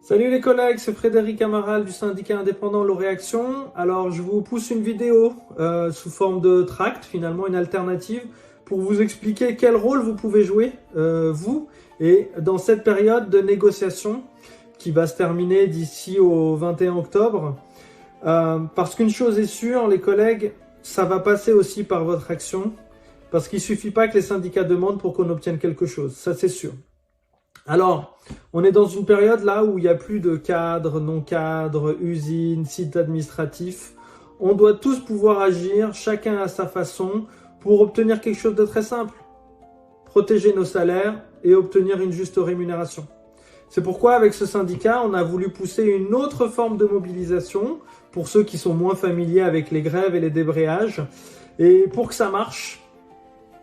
Salut les collègues, c'est Frédéric Amaral du syndicat indépendant L'Oréaction. Alors je vous pousse une vidéo sous forme de tract, finalement une alternative, pour vous expliquer quel rôle vous pouvez jouer, vous, et dans cette période de négociation qui va se terminer d'ici au 21 octobre. Parce qu'une chose est sûre, les collègues, ça va passer aussi par votre action, parce qu'il ne suffit pas que les syndicats demandent pour qu'on obtienne quelque chose, ça c'est sûr. Alors, on est dans une période là où il n'y a plus de cadres, non-cadres, usines, sites administratifs. On doit tous pouvoir agir, chacun à sa façon, pour obtenir quelque chose de très simple. Protéger nos salaires et obtenir une juste rémunération. C'est pourquoi, avec ce syndicat, on a voulu pousser une autre forme de mobilisation, pour ceux qui sont moins familiers avec les grèves et les débrayages. Et pour que ça marche,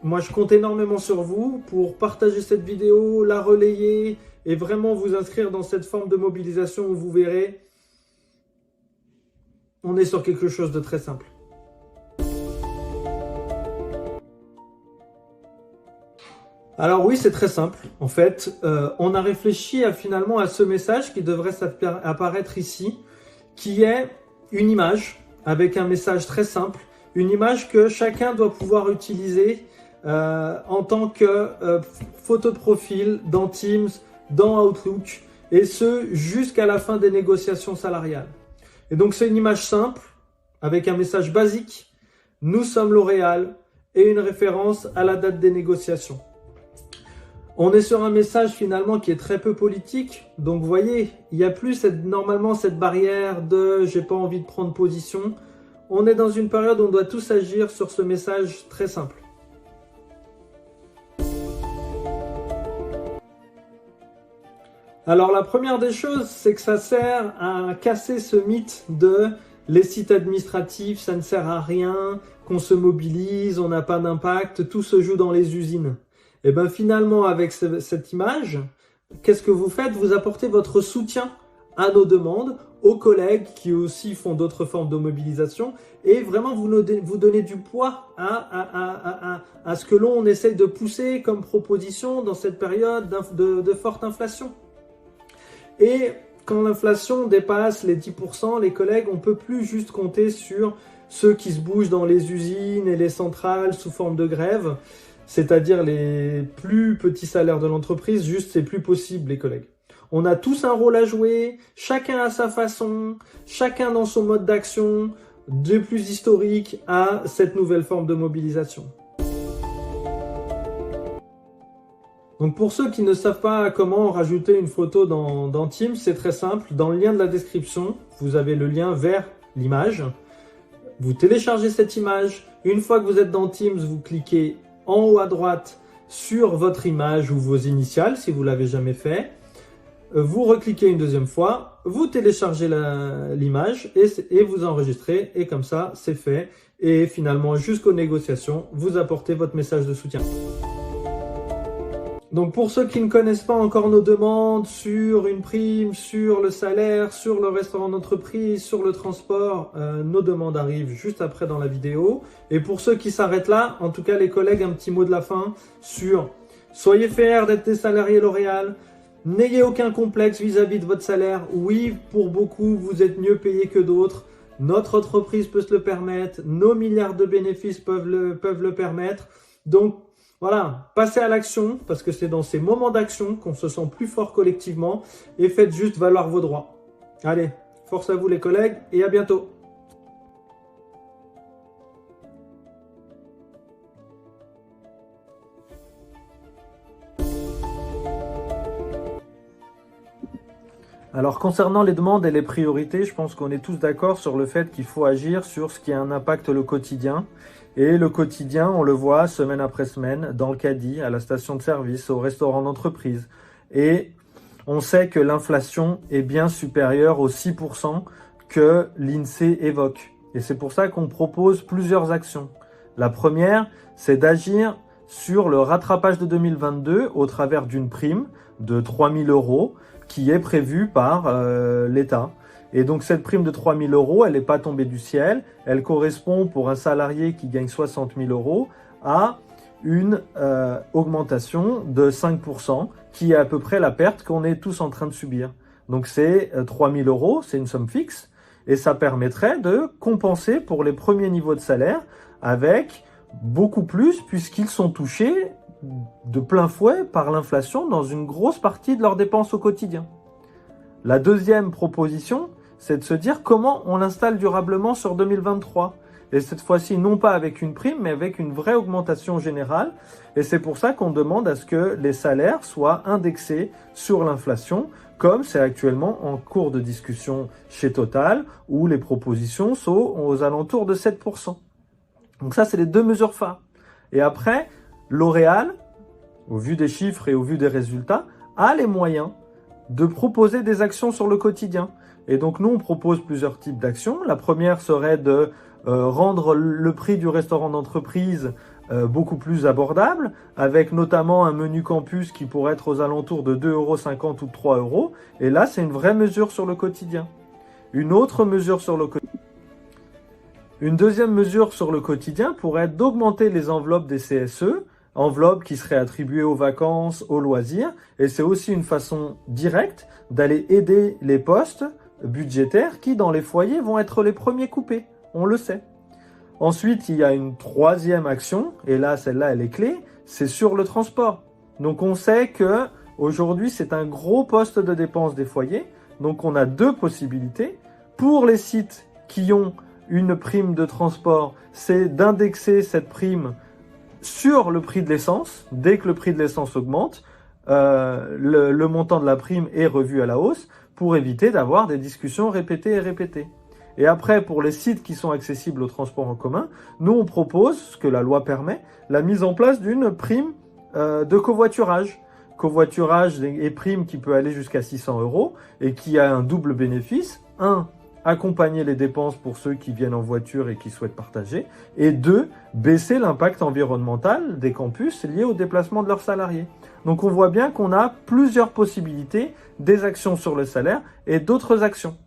moi, je compte énormément sur vous pour partager cette vidéo, la relayer et vraiment vous inscrire dans cette forme de mobilisation où vous verrez, on est sur quelque chose de très simple. Alors oui, c'est très simple. En fait, on a réfléchi finalement à ce message qui devrait apparaître ici, qui est une image avec un message très simple, une image que chacun doit pouvoir utiliser en tant que photo de profil dans Teams, dans Outlook, et ce jusqu'à la fin des négociations salariales. Et donc c'est une image simple, avec un message basique, nous sommes L'Oréal, et une référence à la date des négociations. On est sur un message finalement qui est très peu politique, donc vous voyez, il n'y a plus normalement cette barrière de « j'ai pas envie de prendre position ». On est dans une période où on doit tous agir sur ce message très simple. Alors la première des choses, c'est que ça sert à casser ce mythe de les sites administratifs, ça ne sert à rien, qu'on se mobilise, on n'a pas d'impact, tout se joue dans les usines. Et bien finalement avec cette image, qu'est-ce que vous faites? Vous apportez votre soutien à nos demandes, aux collègues qui aussi font d'autres formes de mobilisation, et vraiment vous donnez du poids à ce que l'on essaye de pousser comme proposition dans cette période de forte inflation. Et quand l'inflation dépasse les 10%, les collègues, on ne peut plus juste compter sur ceux qui se bougent dans les usines et les centrales sous forme de grève, c'est-à-dire les plus petits salaires de l'entreprise, juste c'est plus possible les collègues. On a tous un rôle à jouer, chacun à sa façon, chacun dans son mode d'action, de plus historique à cette nouvelle forme de mobilisation. Donc pour ceux qui ne savent pas comment rajouter une photo dans Teams, c'est très simple. Dans le lien de la description, vous avez le lien vers l'image. Vous téléchargez cette image. Une fois que vous êtes dans Teams, vous cliquez en haut à droite sur votre image ou vos initiales si vous ne l'avez jamais fait. Vous recliquez une deuxième fois, vous téléchargez l'image et vous enregistrez. Et comme ça, c'est fait. Et finalement, jusqu'aux négociations, vous apportez votre message de soutien. Donc pour ceux qui ne connaissent pas encore nos demandes sur une prime, sur le salaire, sur le restaurant d'entreprise, sur le transport, nos demandes arrivent juste après dans la vidéo. Et pour ceux qui s'arrêtent là, en tout cas les collègues, un petit mot de la fin sur soyez fiers d'être des salariés L'Oréal, n'ayez aucun complexe vis-à-vis de votre salaire. Oui, pour beaucoup, vous êtes mieux payés que d'autres. Notre entreprise peut se le permettre, nos milliards de bénéfices peuvent le permettre. Donc, voilà, passez à l'action, parce que c'est dans ces moments d'action qu'on se sent plus fort collectivement, et faites juste valoir vos droits. Allez, force à vous les collègues, et à bientôt. Alors concernant les demandes et les priorités, je pense qu'on est tous d'accord sur le fait qu'il faut agir sur ce qui a un impact le quotidien. Et le quotidien, on le voit semaine après semaine, dans le caddie, à la station de service, au restaurant d'entreprise. Et on sait que l'inflation est bien supérieure aux 6% que l'INSEE évoque. Et c'est pour ça qu'on propose plusieurs actions. La première, c'est d'agir sur le rattrapage de 2022 au travers d'une prime de 3 000 € qui est prévue par l'État. Et donc cette prime de 3 000 €, elle n'est pas tombée du ciel. Elle correspond pour un salarié qui gagne 60 000 € à une augmentation de 5%, qui est à peu près la perte qu'on est tous en train de subir. Donc c'est 3 000 €, c'est une somme fixe, et ça permettrait de compenser pour les premiers niveaux de salaire avec beaucoup plus, puisqu'ils sont touchés de plein fouet par l'inflation dans une grosse partie de leurs dépenses au quotidien. La deuxième proposition, c'est de se dire comment on l'installe durablement sur 2023. Et cette fois-ci, non pas avec une prime, mais avec une vraie augmentation générale. Et c'est pour ça qu'on demande à ce que les salaires soient indexés sur l'inflation, comme c'est actuellement en cours de discussion chez Total, où les propositions sont aux alentours de 7%. Donc ça, c'est les deux mesures phares. Et après, L'Oréal, au vu des chiffres et au vu des résultats, a les moyens de proposer des actions sur le quotidien. Et donc nous, on propose plusieurs types d'actions. La première serait de rendre le prix du restaurant d'entreprise beaucoup plus abordable, avec notamment un menu campus qui pourrait être aux alentours de 2,50 € ou de 3 €. Et là, c'est une vraie mesure sur le quotidien. Une autre mesure sur le quotidien. Une deuxième mesure sur le quotidien pourrait être d'augmenter les enveloppes des CSE, enveloppes qui seraient attribuées aux vacances, aux loisirs, et c'est aussi une façon directe d'aller aider les postes budgétaires qui, dans les foyers, vont être les premiers coupés, on le sait. Ensuite, il y a une troisième action, et là, celle-là, elle est clé, c'est sur le transport. Donc on sait que aujourd'hui, c'est un gros poste de dépense des foyers, donc on a deux possibilités. Pour les sites qui ont une prime de transport, c'est d'indexer cette prime sur le prix de l'essence. Dès que le prix de l'essence augmente, le montant de la prime est revu à la hausse pour éviter d'avoir des discussions répétées et répétées. Et après, pour les sites qui sont accessibles au transport en commun, nous on propose, ce que la loi permet, la mise en place d'une prime de covoiturage. Covoiturage et prime qui peut aller jusqu'à 600 € et qui a un double bénéfice. 1, accompagner les dépenses pour ceux qui viennent en voiture et qui souhaitent partager. Et 2, baisser l'impact environnemental des campus liés au déplacement de leurs salariés. Donc on voit bien qu'on a plusieurs possibilités, des actions sur le salaire et d'autres actions.